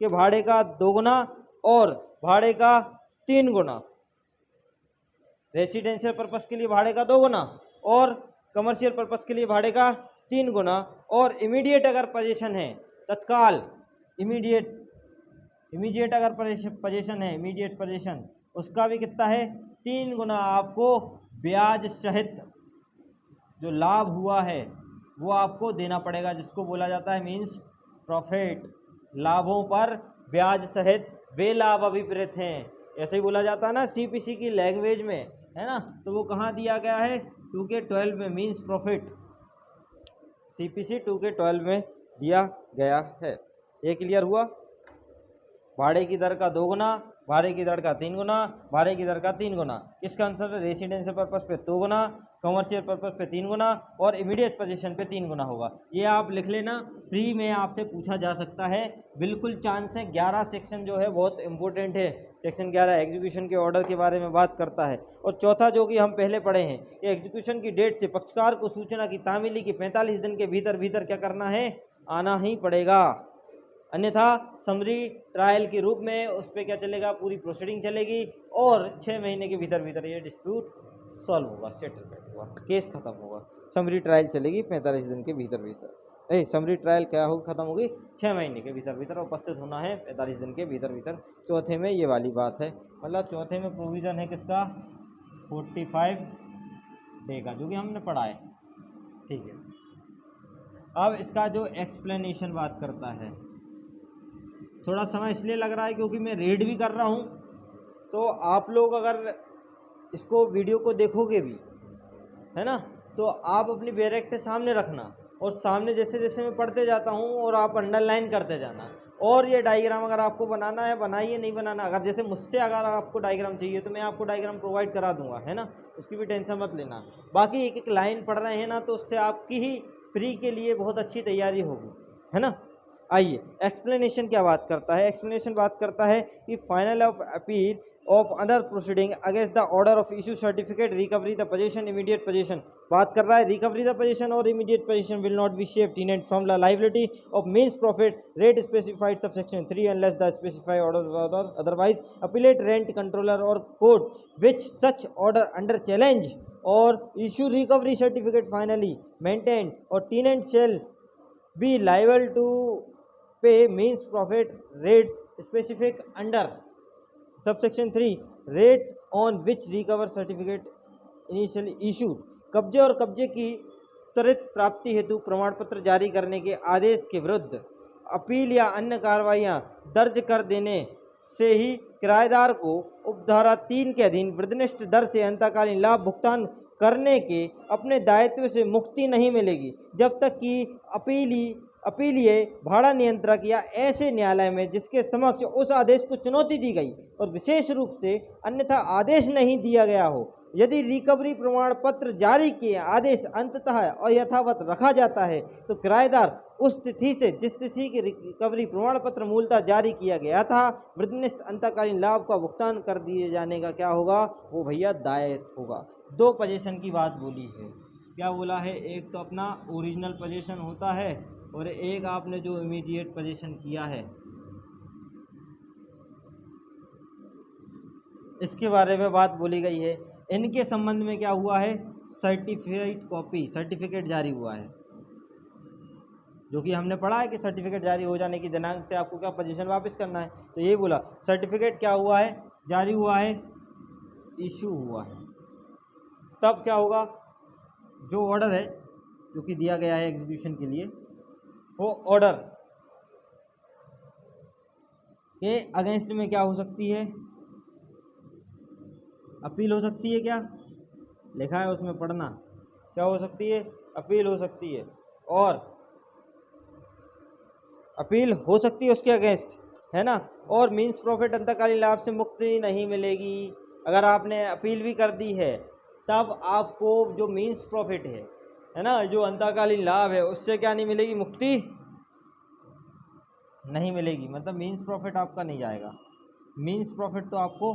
कि भाड़े का 2 गुना और भाड़े का 3 गुना। रेसिडेंशियल पर्पस के लिए भाड़े का 2 गुना और कमर्शियल पर्पस के लिए भाड़े का 3 गुना। और इमीडिएट अगर पोजीशन है, तत्काल, इमीडिएट अगर पोजीशन है, इमीडिएट पोजीशन, उसका भी कितना है? 3 गुना आपको ब्याज सहित जो लाभ हुआ है वो आपको देना पड़ेगा, जिसको बोला जाता है मीन्स प्रॉफिट। लाभों पर ब्याज सहित वे लाभ अभिप्रेत हैं, ऐसे ही बोला जाता है ना सीपीसी की लैंग्वेज में, है ना। तो वो कहाँ दिया गया है? 2K12 में, मीन्स प्रॉफिट। सीपीसी 2K12 में दिया गया है। ये क्लियर हुआ? भाड़े की दर का 2 गुना, भाड़े की दर का 3 गुना, भाड़े की दर का 3 गुना। किसका आंसर है? रेसिडेंशियल पर्पस पे 2 गुना, कमर्शियल पर्पस पे 3 गुना और इमीडिएट पोजीशन पे 3 गुना होगा। ये आप लिख लेना, प्री में आपसे पूछा जा सकता है, बिल्कुल चांस है। 11 सेक्शन जो है बहुत इंपॉर्टेंट है। सेक्शन 11 एग्जीक्यूशन के ऑर्डर के बारे में बात करता है। और चौथा जो कि हम पहले पढ़े हैं, कि एग्जीक्यूशन की डेट से पक्षकार को सूचना की तामीली की 45 दिन के भीतर क्या करना है? आना ही पड़ेगा, अन्यथा समरी ट्रायल के रूप में उस पर क्या चलेगा? पूरी प्रोसीडिंग चलेगी और 6 महीने के भीतर ये डिस्प्यूट सॉल्व होगा, सेटलमेंट होगा, केस खत्म होगा। समरी ट्रायल चलेगी 45 दिन के भीतर। समरी ट्रायल क्या होगी? खत्म होगी 6 महीने के भीतर, उपस्थित होना है 45 दिन के भीतर। चौथे में ये वाली बात है, मतलब चौथे में प्रोविज़न है किसका? 45 डे का, जो कि हमने पढ़ा है, ठीक है। अब इसका जो एक्सप्लेनेशन बात करता है, थोड़ा समय इसलिए लग रहा है क्योंकि मैं रीड भी कर रहा हूँ, तो आप लोग अगर इसको वीडियो को देखोगे भी, है ना, तो आप अपनी बैरक के सामने रखना और सामने जैसे जैसे मैं पढ़ते जाता हूँ और आप अंडरलाइन करते जाना। और ये डायग्राम अगर आपको बनाना है बनाइए, नहीं बनाना, अगर जैसे मुझसे अगर आपको डायग्राम चाहिए तो मैं आपको डायग्राम प्रोवाइड करा दूंगा, है ना, उसकी भी टेंशन मत लेना। बाकी एक एक लाइन पढ़ रहे हैं ना, तो उससे आपकी ही प्री के लिए बहुत अच्छी तैयारी होगी, है ना। आइए, एक्सप्लेनेशन क्या बात करता है? एक्सप्लेनेशन बात करता है कि final of appeal of other proceeding against the order of issue certificate recovery the position immediate position. बात कर रहा है रिकवरी द पोजीशन और immediate position will not be shape tenant from the liability of means profit rate specified sub section 3 unless the specified order otherwise appellate rent controller और court which such order under challenge और issue recovery certificate finally maintain और tenant shall be liable to पे means profit rates specific under subsection 3 rate on which recover certificate initially issued. कब्जे और कब्जे की त्वरित प्राप्ति हेतु प्रमाण पत्र जारी करने के आदेश के विरुद्ध अपील या अन्य कार्रवाइयां दर्ज कर देने से ही किराएदार को उपधारा 3 के अधीन वृद्धनिष्ठ दर से अंतकालीन लाभ भुगतान करने के अपने दायित्व से मुक्ति नहीं मिलेगी, जब तक कि अपीलीय भाड़ा नियंत्रक या ऐसे न्यायालय में जिसके समक्ष उस आदेश को चुनौती दी गई और विशेष रूप से अन्यथा आदेश नहीं दिया गया हो। यदि रिकवरी प्रमाण पत्र जारी किए आदेश अंततः और यथावत रखा जाता है तो किराएदार उस तिथि से जिस तिथि की रिकवरी प्रमाण पत्र मूलतः जारी किया गया था वृद्धनिष्ठ अंतकालीन लाभ का भुगतान कर दिए जाने का क्या होगा, वो भैया दायित्व होगा। दो पोजीशन की बात बोली है, क्या बोला है, एक तो अपना ओरिजिनल पोजीशन होता है और एक आपने जो इमीडिएट पोजीशन किया है इसके बारे में बात बोली गई है। इनके संबंध में क्या हुआ है, सर्टिफिकेट जारी हुआ है, जो कि हमने पढ़ा है कि सर्टिफिकेट जारी हो जाने की दिनांक से आपको क्या पोजीशन वापस करना है। तो ये बोला सर्टिफिकेट क्या हुआ है, जारी हुआ है, इशू हुआ है। तब क्या होगा, जो ऑर्डर है जो कि दिया गया है एग्जीक्यूशन के लिए, वो ऑर्डर के अगेंस्ट में क्या हो सकती है, अपील हो सकती है। क्या लिखा है उसमें पढ़ना, क्या हो सकती है, अपील हो सकती है और अपील हो सकती है उसके अगेंस्ट, है ना। और मीन्स प्रॉफिट अंतकालीन लाभ से मुक्ति नहीं मिलेगी। अगर आपने अपील भी कर दी है तब आपको जो मीन्स प्रॉफिट है ना, जो अंतकालीन लाभ है, उससे क्या नहीं मिलेगी, मुक्ति नहीं मिलेगी। मतलब मीन्स प्रॉफिट आपका नहीं जाएगा, मीन्स प्रॉफिट तो आपको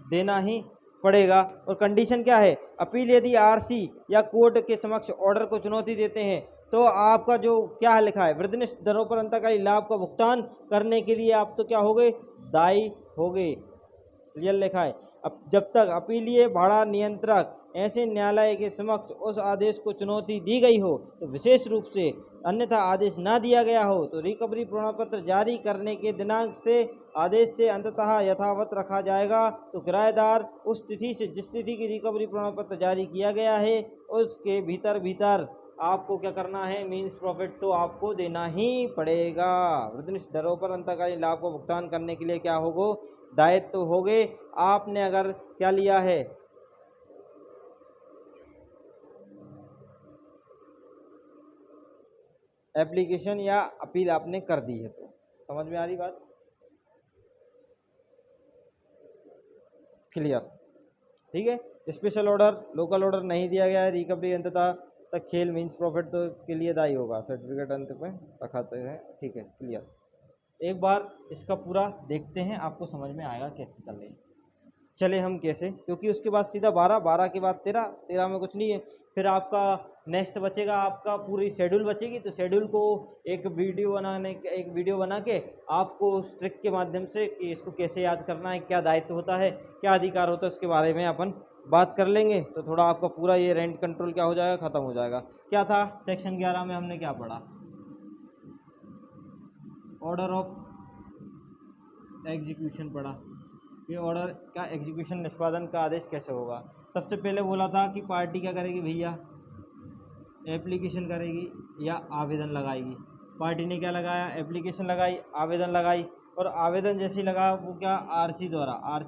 देना ही पड़ेगा। और कंडीशन क्या है, अपील यदि आरसी या कोर्ट के समक्ष ऑर्डर को चुनौती देते हैं तो आपका जो क्या लिखा है, वृद्धनिष्ठ दरों पर अंतकालीन लाभ का भुगतान करने के लिए आप तो क्या हो गए, दायी हो गए। क्लियर लिखा है। अब जब तक अपीलीय भाड़ा नियंत्रक ऐसे न्यायालय के समक्ष उस आदेश को चुनौती दी गई हो तो विशेष रूप से अन्यथा आदेश ना दिया गया हो तो रिकवरी प्रमाण पत्र जारी करने के दिनांक से आदेश से अंततः यथावत रखा जाएगा। तो किराएदार उस तिथि से जिस तिथि की रिकवरी प्रमाण पत्र जारी किया गया है उसके भीतर आपको क्या करना है, मीन्स प्रॉफिट तो आपको देना ही पड़ेगा। वृद्धनिष्ठ दरों पर अंतकालीन लाभ को भुगतान करने के लिए क्या होगा, दायित्व तो हो गए। आपने अगर क्या लिया है, एप्लीकेशन या अपील आपने कर दी है, तो समझ में आ रही बात, क्लियर, ठीक है। स्पेशल ऑर्डर लोकल ऑर्डर नहीं दिया गया है, रिकवरी अंततः तक खेल मीन्स प्रॉफिट तो के लिए दायी होगा, सर्टिफिकेट अंत में रखाते हैं, ठीक है, क्लियर। एक बार इसका पूरा देखते हैं, आपको समझ में आएगा कैसे चल रही है। चले हम कैसे, क्योंकि उसके बाद सीधा 12 के बाद 13 में कुछ नहीं है। फिर आपका नेक्स्ट बचेगा, आपका पूरी शेड्यूल बचेगी। तो शेड्यूल को एक वीडियो बना के आपको उस ट्रिक के माध्यम से कि इसको कैसे याद करना है, क्या दायित्व होता है, क्या अधिकार होता है, उसके बारे में अपन बात कर लेंगे। तो थोड़ा आपका पूरा ये रेंट कंट्रोल क्या हो जाएगा, ख़त्म हो जाएगा। क्या था सेक्शन 11 में हमने क्या पढ़ा, ऑर्डर ऑफ एग्जीक्यूशन पढ़ा। ये ऑर्डर का एग्जीक्यूशन निष्पादन का आदेश कैसे होगा। सबसे पहले बोला था कि पार्टी क्या करेगी भैया, एप्लीकेशन करेगी या आवेदन लगाएगी। पार्टी ने क्या लगाया, एप्लीकेशन लगाई, आवेदन लगाई, और आवेदन जैसे ही लगा वो क्या, आरसी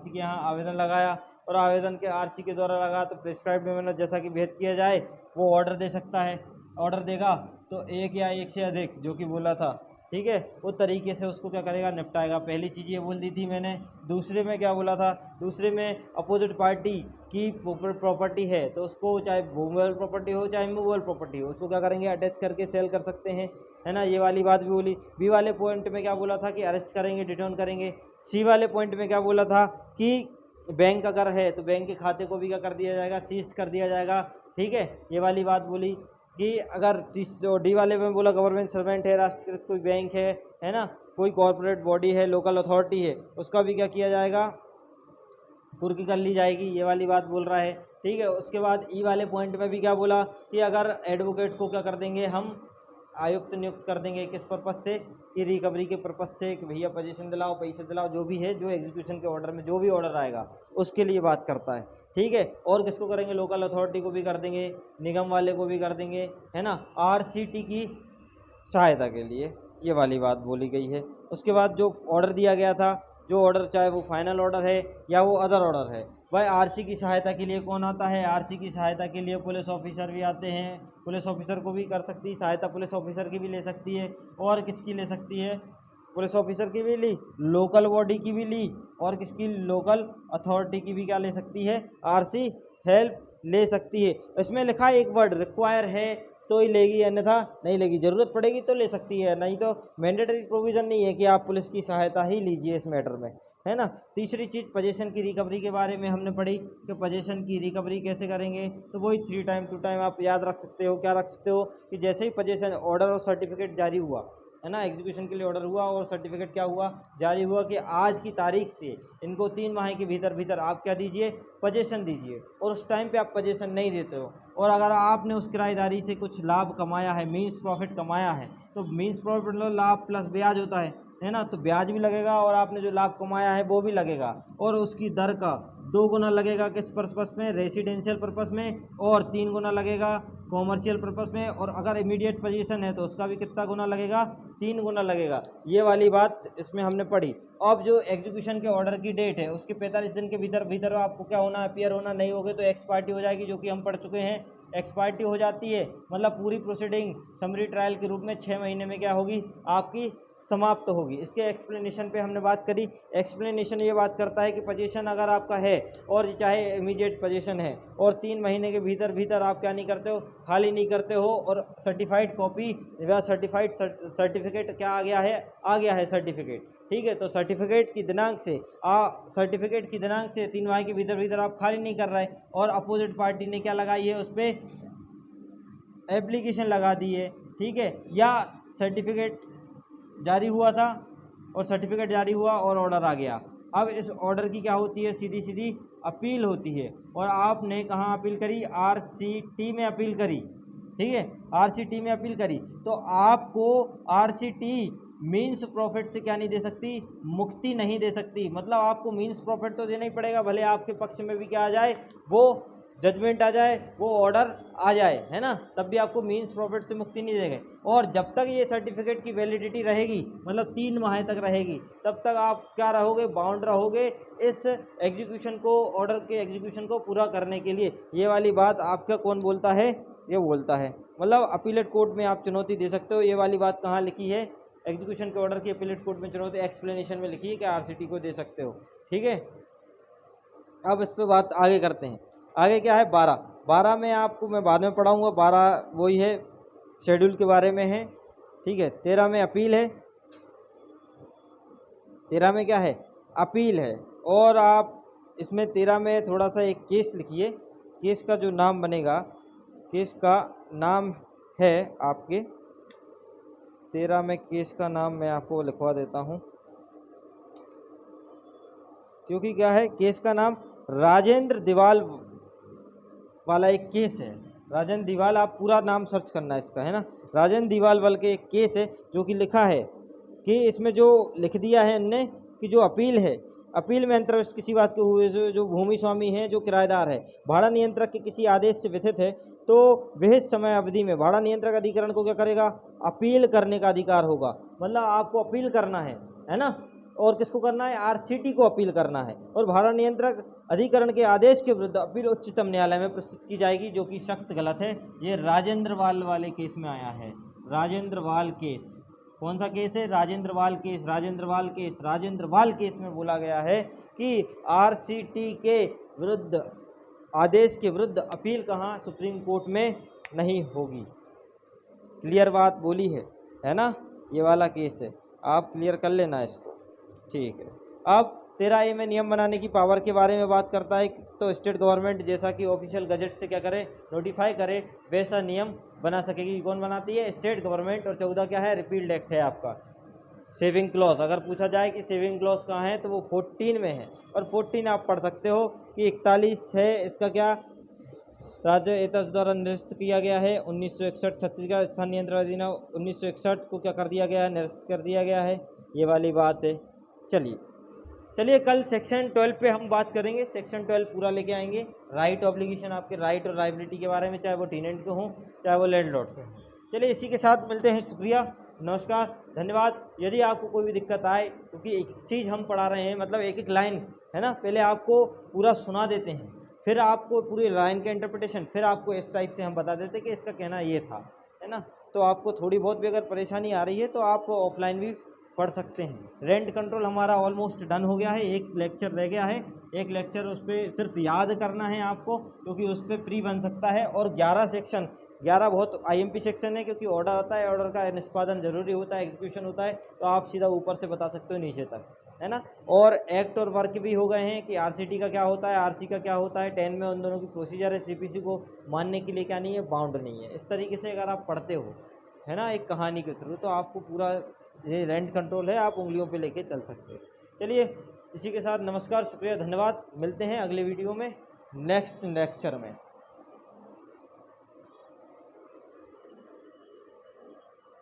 के यहाँ आवेदन लगाया, और आवेदन के आरसी के द्वारा लगा तो प्रिस्क्राइब्ड मैनर जैसा कि भेद किया जाए वो ऑर्डर दे सकता है। ऑर्डर देगा तो एक या एक से अधिक जो कि बोला था, ठीक है, वो तरीके से उसको क्या करेगा, निपटाएगा। पहली चीज़ ये बोल दी थी मैंने। दूसरे में क्या बोला था, दूसरे में अपोजिट पार्टी की प्रॉपर्टी है तो उसको चाहे मूवेबल प्रॉपर्टी हो चाहे मूवेबल प्रॉपर्टी हो, उसको क्या करेंगे, अटैच करके सेल कर सकते हैं, है ना। ये वाली बात भी बोली। बी वाले पॉइंट में क्या बोला था कि अरेस्ट करेंगे, डिटेन करेंगे। सी वाले पॉइंट में क्या बोला था कि बैंक अगर है तो बैंक के खाते को भी क्या कर दिया जाएगा, सीज कर दिया जाएगा, ठीक है। ये वाली बात बोली कि अगर डी वाले में बोला गवर्नमेंट सर्वेंट है, राष्ट्रीयकृत कोई बैंक है ना, कोई कॉर्पोरेट बॉडी है, लोकल अथॉरिटी है, उसका भी क्या किया जाएगा, कुर्की कर ली जाएगी, ये वाली बात बोल रहा है। ठीक है, उसके बाद ई वाले पॉइंट में भी क्या बोला कि अगर एडवोकेट को क्या कर देंगे हम आयुक्त नियुक्त कर देंगे, किस पर्पज़ से कि रिकवरी के पर्पज़ से, कि भैया पोजीशन दिलाओ, पैसे दिलाओ, जो भी है, जो एग्जीक्यूशन के ऑर्डर में जो भी ऑर्डर आएगा उसके लिए बात करता है। ठीक है, और किसको करेंगे, लोकल अथॉरिटी को भी कर देंगे, निगम वाले को भी कर देंगे, है ना, आरसीटी की सहायता के लिए, ये वाली बात बोली गई है। उसके बाद जो ऑर्डर दिया गया था, जो ऑर्डर चाहे वो फाइनल ऑर्डर है या वो अदर ऑर्डर है, भाई आरसी की सहायता के लिए कौन आता है, आरसी की सहायता के लिए पुलिस ऑफिसर भी आते हैं। पुलिस ऑफिसर को भी कर सकती है सहायता, पुलिस ऑफिसर की भी ले सकती है, और किसकी ले सकती है, पुलिस ऑफिसर की भी ली, लोकल बॉडी की भी ली, और किसकी, लोकल अथॉरिटी की भी क्या ले सकती है, आरसी हेल्प ले सकती है। इसमें लिखा है एक वर्ड रिक्वायर है तो ही लेगी, अन्यथा नहीं लेगी, ज़रूरत पड़ेगी तो ले सकती है, नहीं तो मैंडेटरी प्रोविज़न नहीं है कि आप पुलिस की सहायता ही लीजिए इस मैटर में, है ना। तीसरी चीज़ पोजीशन की रिकवरी के बारे में हमने पढ़ी कि पोजीशन की रिकवरी कैसे करेंगे, तो वही 3 टाइम 2 टाइम आप याद रख सकते हो। क्या रख सकते हो कि जैसे ही पोजीशन ऑर्डर और सर्टिफिकेट जारी हुआ, है ना, एग्जीक्यूशन के लिए ऑर्डर हुआ और सर्टिफिकेट क्या हुआ, जारी हुआ, कि आज की तारीख से इनको 3 माह के भीतर भीतर आप क्या दीजिए, पोजीशन दीजिए, और उस टाइम पे आप पोजीशन नहीं देते हो, और अगर आपने उस किराएदारी से कुछ लाभ कमाया है, मीन्स प्रॉफिट कमाया है, तो मीन्स प्रॉफिट मतलब लाभ प्लस ब्याज होता है ना, तो ब्याज भी लगेगा और आपने जो लाभ कमाया है वो भी लगेगा, और उसकी दर का 2 गुना लगेगा किस पर्पस में, रेसिडेंशियल पर्पस में, और 3 गुना लगेगा कॉमर्शियल पर्पस में, और अगर इमीडिएट पोजीशन है तो उसका भी कितना गुना लगेगा, 3 गुना लगेगा। ये वाली बात इसमें हमने पढ़ी। अब जो एग्जीक्यूशन के ऑर्डर की डेट है उसके 45 दिन के भीतर भीतर आपको क्या होना, अपीयर होना, नहीं होगे तो एक्स पार्टी हो जाएगी, जो कि हम पढ़ चुके हैं। एक्स पार्टी हो जाती है मतलब पूरी प्रोसीडिंग समरी ट्रायल के रूप में 6 महीने में क्या होगी, आपकी समाप्त होगी। इसके एक्सप्लेनेशन पे हमने बात करी। एक्सप्लेनेशन ये बात करता है कि पोजीशन अगर आपका है और चाहे इमीडिएट पोजीशन है और 3 महीने के भीतर भीतर आप क्या नहीं करते हो, खाली नहीं करते हो, और सर्टिफाइड कॉपी या सर्टिफाइड सर्टिफिकेट क्या आ गया है सर्टिफिकेट। ठीक है, तो सर्टिफिकेट की दिनांक से 3 माह के भीतर भीतर आप खाली नहीं कर रहे, और अपोजिट पार्टी ने क्या लगाई है, उस पर एप्लीकेशन लगा दी है। ठीक है, या सर्टिफिकेट जारी हुआ था और सर्टिफिकेट जारी हुआ और ऑर्डर आ गया। अब इस ऑर्डर की क्या होती है, सीधी सीधी अपील होती है, और आपने कहाँ अपील करी, आरसीटी में अपील करी। ठीक है, आरसीटी में अपील करी, तो आपको आरसीटी मीन्स प्रॉफिट से क्या नहीं दे सकती, मुक्ति नहीं दे सकती। मतलब आपको मीन्स प्रॉफिट तो देना ही पड़ेगा, भले आपके पक्ष में भी क्या आ जाए, वो जजमेंट आ जाए, वो ऑर्डर आ जाए, है ना, तब भी आपको मीन्स प्रॉफिट से मुक्ति नहीं देंगे। और जब तक ये सर्टिफिकेट की वैलिडिटी रहेगी, मतलब 3 माह तक रहेगी, तब तक आप क्या रहोगे, बाउंड रहोगे इस एग्जीक्यूशन को, ऑर्डर के एग्जीक्यूशन को पूरा करने के लिए। ये वाली बात आपका कौन बोलता है, ये बोलता है, मतलब अपीलेट कोर्ट में आप चुनौती दे सकते हो। ये वाली बात कहाँ लिखी है, एग्जीक्यूशन के ऑर्डर की अपीलेट कोर्ट में चुनौती एक्सप्लेनेशन में लिखी है कि आरसीटी को दे सकते हो। ठीक है, अब इस पर बात आगे करते हैं। आगे क्या है, 12 में आपको मैं बाद में पढ़ाऊँगा। 12 वही है, शेड्यूल के बारे में है। ठीक है, 13 में अपील है, 13 में क्या है, अपील है। और आप इसमें 13 में थोड़ा सा एक केस लिखिए, केस का जो नाम बनेगा, केस का नाम है आपके 13 में, केस का नाम मैं आपको लिखवा देता हूँ, क्योंकि क्या है, केस का नाम राजेंद्र दीवाल वाला एक केस है। राजेंद्र दीवाल, आप पूरा नाम सर्च करना है इसका, है ना, राजेंद्र दीवाल वाल के एक केस है, जो कि लिखा है कि इसमें जो लिख दिया है इनने कि जो अपील है, अपील में अंतर्विष्ट किसी बात के हुए जो भूमि स्वामी है, जो किराएदार है, भाड़ा नियंत्रक के किसी आदेश से व्यथित है, तो वह समय अवधि में भाड़ा नियंत्रक अधिकरण को क्या करेगा, अपील करने का अधिकार होगा। मतलब आपको अपील करना है ना, और किसको करना है, आरसीटी को अपील करना है, और भाड़ा नियंत्रक अधिकरण के आदेश के विरुद्ध अपील उच्चतम न्यायालय में प्रस्तुत की जाएगी, जो कि सख्त गलत है। ये राजेंद्र वाल वाले केस में आया है, राजेंद्र वाल केस। कौन सा केस है, राजेंद्र वाल केस। राजेंद्र वाल केस, राजेंद्र वाल केस में बोला गया है कि आरसीटी के विरुद्ध, आदेश के विरुद्ध अपील कहाँ, सुप्रीम कोर्ट में नहीं होगी। क्लियर बात बोली है ना, ये वाला केस है, आप क्लियर कर लेना इसको। ठीक है, अब 13A में नियम बनाने की पावर के बारे में बात करता है। तो स्टेट गवर्नमेंट जैसा कि ऑफिशियल गजट से क्या करे, नोटिफाई करे, वैसा नियम बना सकेगी। कौन बनाती है, स्टेट गवर्नमेंट। और 14 क्या है, रिपील्ड एक्ट है आपका, सेविंग क्लॉज, अगर पूछा जाए कि सेविंग क्लॉज कहाँ है तो वो 14 में है। और 14 आप पढ़ सकते हो कि 41 है, इसका क्या राज्य एतस द्वारा निरस्त किया गया है 1961। छत्तीसगढ़ स्थानीय नियंत्रण अधिनियम 1961 को क्या कर दिया गया है, निरस्त कर दिया गया है, ये वाली बात है। चलिए कल सेक्शन 12 पे हम बात करेंगे, सेक्शन 12 पूरा लेके आएंगे। राइट ऑब्लिगेशन, आपके राइट और लायबिलिटी के बारे में, चाहे वो टेनेंट के हों चाहे वो लैंडलॉर्ड के हों। चलिए इसी के साथ मिलते हैं, शुक्रिया, नमस्कार, धन्यवाद। यदि आपको कोई भी दिक्कत आए, क्योंकि एक चीज़ हम पढ़ा रहे हैं, मतलब एक एक लाइन है ना, पहले आपको पूरा सुना देते हैं, फिर आपको पूरी लाइन का इंटरप्रिटेशन, फिर आपको इस टाइप से हम बता देते हैं कि इसका कहना ये था, है ना। तो आपको थोड़ी बहुत भी अगर परेशानी आ रही है तो आप ऑफलाइन भी पढ़ सकते हैं। रेंट कंट्रोल हमारा ऑलमोस्ट डन हो गया है, एक लेक्चर रह गया है, एक लेक्चर उस पर सिर्फ याद करना है आपको, क्योंकि उस पर प्री बन सकता है। और 11 सेक्शन, 11 बहुत आईएमपी सेक्शन है, क्योंकि ऑर्डर आता है, ऑर्डर का निष्पादन जरूरी होता है, एग्जीक्यूशन होता है, तो आप सीधा ऊपर से बता सकते हो नीचे तक, है ना। और एक्ट और वर्क भी हो गए हैं कि आरसीटी का क्या होता है, आरसी का क्या होता है, 10 में उन दोनों की प्रोसीजर है, सीपीसी को मानने के लिए क्या नहीं है, बाउंड नहीं है। इस तरीके से अगर आप पढ़ते हो, है ना, एक कहानी के थ्रू, तो आपको पूरा ये रेंट कंट्रोल है, आप उंगलियों पे लेके चल सकते हो। चलिए इसी के साथ नमस्कार, शुक्रिया, धन्यवाद, मिलते हैं अगले वीडियो में नेक्स्ट लेक्चर में।